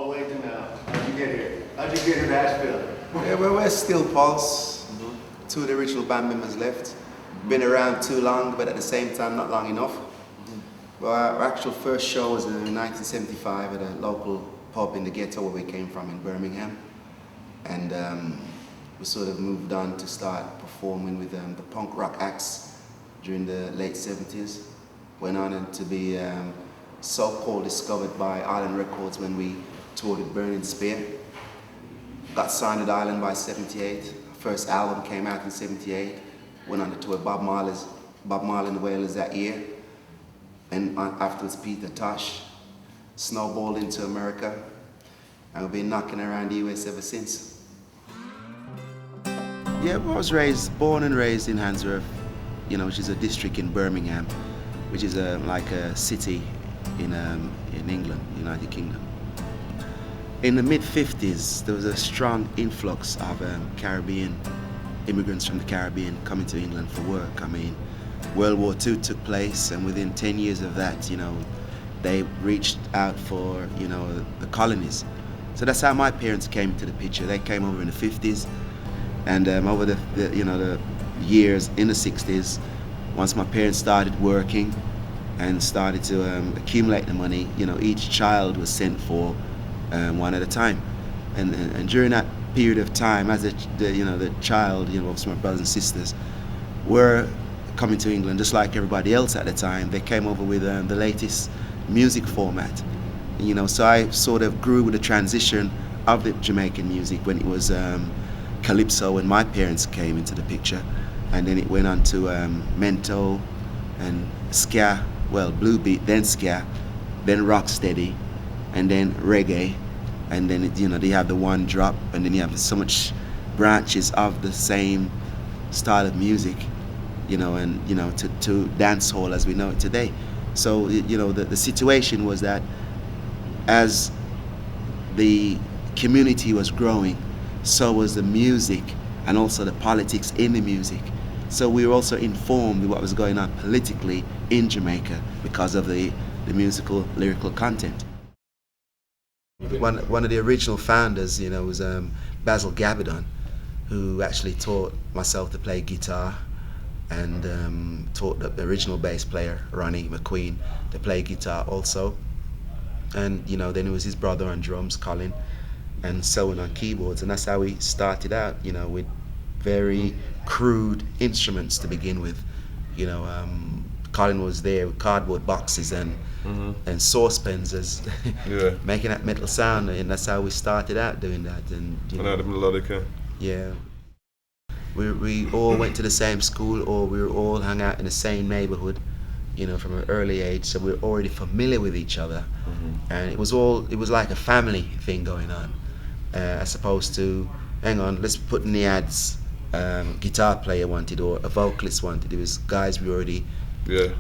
all the way to now. How'd you get here? How'd you get to Nashville? Yeah, well, we're still Pulse. Two of the original band members left. Been around too long, but at the same time, not long enough. Well, our actual first show was in 1975 at a local pub in the ghetto where we came from in Birmingham. And we sort of moved on to start performing with the punk rock acts during the late 70s. Went on to be so-called discovered by Island Records when we toured with Burning Spear. Got signed at Island by 78. First album came out in 78. Went on to tour Bob Marley and the Wailers that year. And afterwards Peter Tosh. Snowballed into America. And we've been knocking around the US ever since. Yeah, I was born and raised in Handsworth, which is a district in Birmingham, which is like a city in England, United Kingdom. In the mid-50s, there was a strong influx of Caribbean immigrants from the Caribbean coming to England for work. I mean, World War II took place, and within 10 years of that, they reached out for, the colonies. So that's how my parents came into the picture. They came over in the 50s, and over the years in the 60s, once my parents started working and started to accumulate the money, each child was sent for one at a time. And during that period of time, as the child, of my brothers and sisters, were coming to England just like everybody else at the time. They came over with the latest music format. So I sort of grew with the transition of the Jamaican music when it was calypso when my parents came into the picture, and then it went on to mento and ska, well, blue beat, then ska, then rocksteady, and then reggae, and then they have the one drop, and then you have so much branches of the same style of music, to dance hall as we know it today. So the situation was that as the community was growing, so was the music and also the politics in the music. So we were also informed of what was going on politically in Jamaica because of the musical, lyrical content. One of the original founders, was Basil Gabardon, who actually taught myself to play guitar and taught the original bass player, Ronnie McQueen, to play guitar also. And then it was his brother on drums, Colin, and so on keyboards, and that's how we started out, with very crude instruments to begin with. Colin was there with cardboard boxes and saucepans as making that metal sound, and that's how we started out doing that. And the melodica. Yeah. We all went to the same school, or we were all hung out in the same neighborhood, from an early age, so we were already familiar with each other. And it was like a family thing going on, as opposed to, hang on, let's put in the ads, guitar player wanted or a vocalist wanted. It was guys we already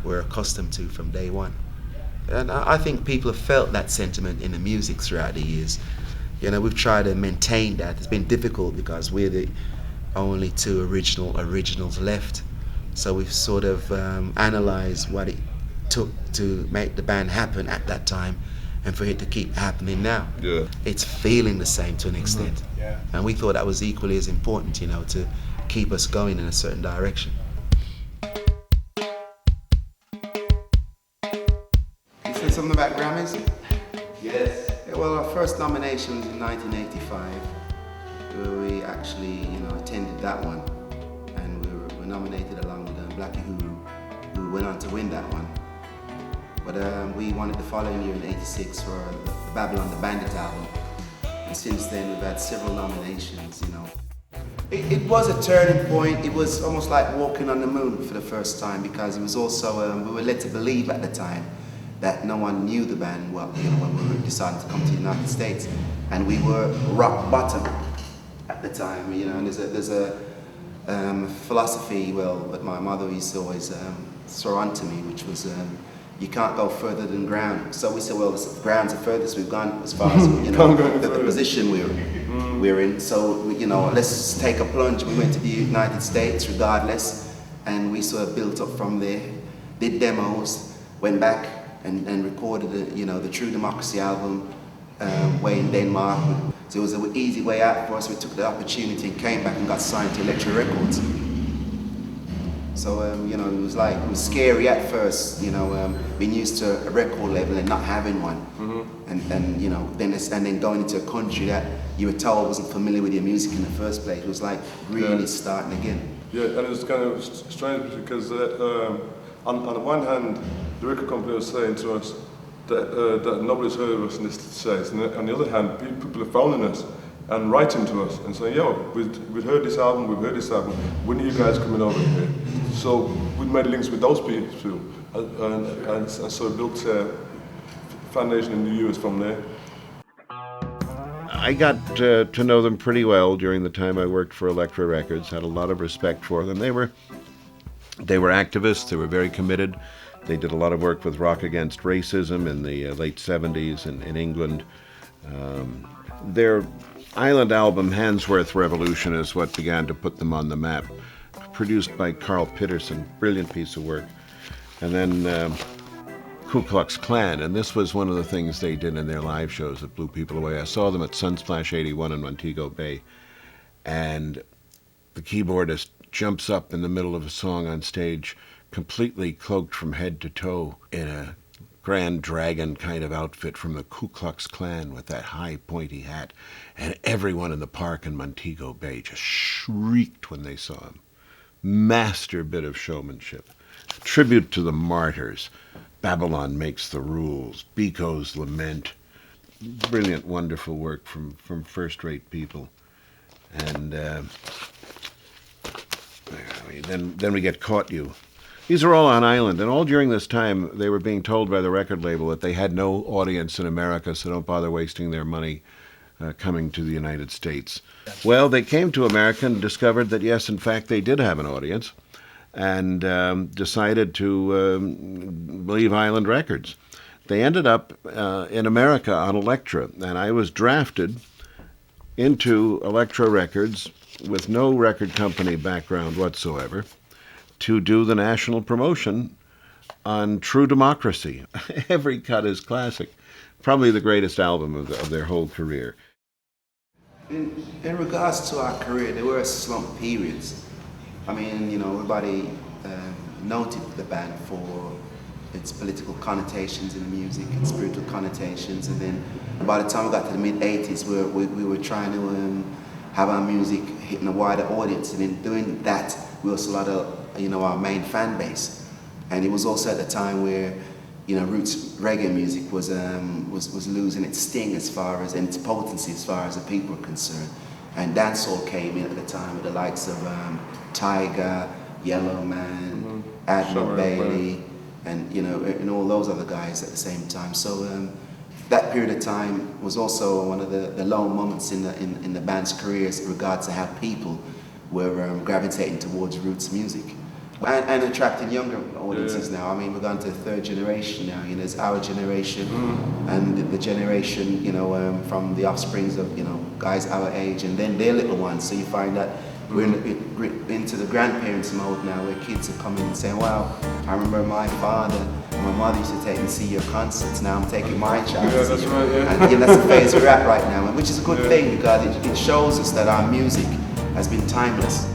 were accustomed to from day one. And I think people have felt that sentiment in the music throughout the years. We've tried to maintain that. It's been difficult because we're the only two originals left. So we've sort of analysed what it took to make the band happen at that time and for it to keep happening now. Yeah. It's feeling the same to an extent. Yeah. And we thought that was equally as important, to keep us going in a certain direction. You said something about Grammys? Yes. Yeah, well, our first nomination was in 1985, where we actually, attended that one, and we were nominated along with Blackie Huru, who went on to win that one. But we won it the following year in '86 for the Babylon the Bandit album, and since then we've had several nominations. It was a turning point. It was almost like walking on the moon for the first time, because it was also we were led to believe at the time that no one knew the band well, when we were deciding to come to the United States, and we were rock bottom at the time. And there's a philosophy, that my mother used to always throw onto me, which was you can't go further than ground. So we said, well, the ground's the furthest we've gone as far as the position we're in. So let's take a plunge. We went to the United States regardless, and we sort of built up from there. Did demos, went back and recorded the True Democracy album, way in Denmark. So it was an easy way out for us. We took the opportunity and came back and got signed to Electra Records. So, you know, it was scary at first, you know, being used to a record label and not having one. And you know, then going into a country that you were told wasn't familiar with your music in the first place. It was like really starting again. Yeah, and it's kind of strange because on the one hand, the record company was saying to us that nobody's heard of us in the States, and on the other hand, people are phoning us and writing to us and saying, yo, we've heard this album, when are you guys coming over here? So we made links with those people and so built a foundation in the US from there. I got to know them pretty well during the time I worked for Elektra Records, had a lot of respect for them. They were activists, they were very committed. They did a lot of work with Rock Against Racism in the late 70s in England. Their island album, Handsworth Revolution, is what began to put them on the map. Produced by Carl Pitterson, brilliant piece of work. And then Ku Klux Klan, and this was one of the things they did in their live shows that blew people away. I saw them at Sunsplash 81 in Montego Bay, and the keyboardist jumps up in the middle of a song on stage, completely cloaked from head to toe in a Grand Dragon kind of outfit from the Ku Klux Klan with that high pointy hat, and everyone in the park in Montego Bay just shrieked when they saw him. Master bit of showmanship. Tribute to the martyrs. Babylon Makes the Rules, Biko's Lament. Brilliant, wonderful work from first-rate people. And then we get Caught You. These are all on island, and all during this time they were being told by the record label that they had no audience in America, so don't bother wasting their money coming to the United States. Well, they came to America and discovered that, yes, in fact, they did have an audience, and decided to leave Island Records. They ended up in America on Elektra, and I was drafted into Elektra Records with no record company background whatsoever to do the national promotion on True Democracy. Every cut is classic. Probably the greatest album of their whole career. In regards to our career, there were slump periods. I mean, you know, everybody noted the band for its political connotations in the music and spiritual connotations, and then by the time we got to the mid-80s, we were trying to have our music hitting a wider audience, and in doing that, we also had our main fan base. And it was also at the time where, you know, roots reggae music was losing its sting as far as, and its potency as far as the people were concerned. And dancehall came in at the time with the likes of Tiger, Yellow Man, Admiral Bailey, and you know, and all those other guys at the same time. So that period of time was also one of the low moments in the band's careers in regards to how people were gravitating towards roots music. And attracting younger audiences now. I mean, we're going to the third generation now. You know, it's our generation and the generation, you know, from the offsprings of, you know, guys our age, and then their little ones. So you find that we're into the grandparents mode now, where kids are coming and saying, "Wow, I remember my father and my mother used to take me to see your concerts. Now I'm taking my child." Yeah, that's right. Yeah. And that's the phase we're at right now, which is a good thing because it shows us that our music has been timeless.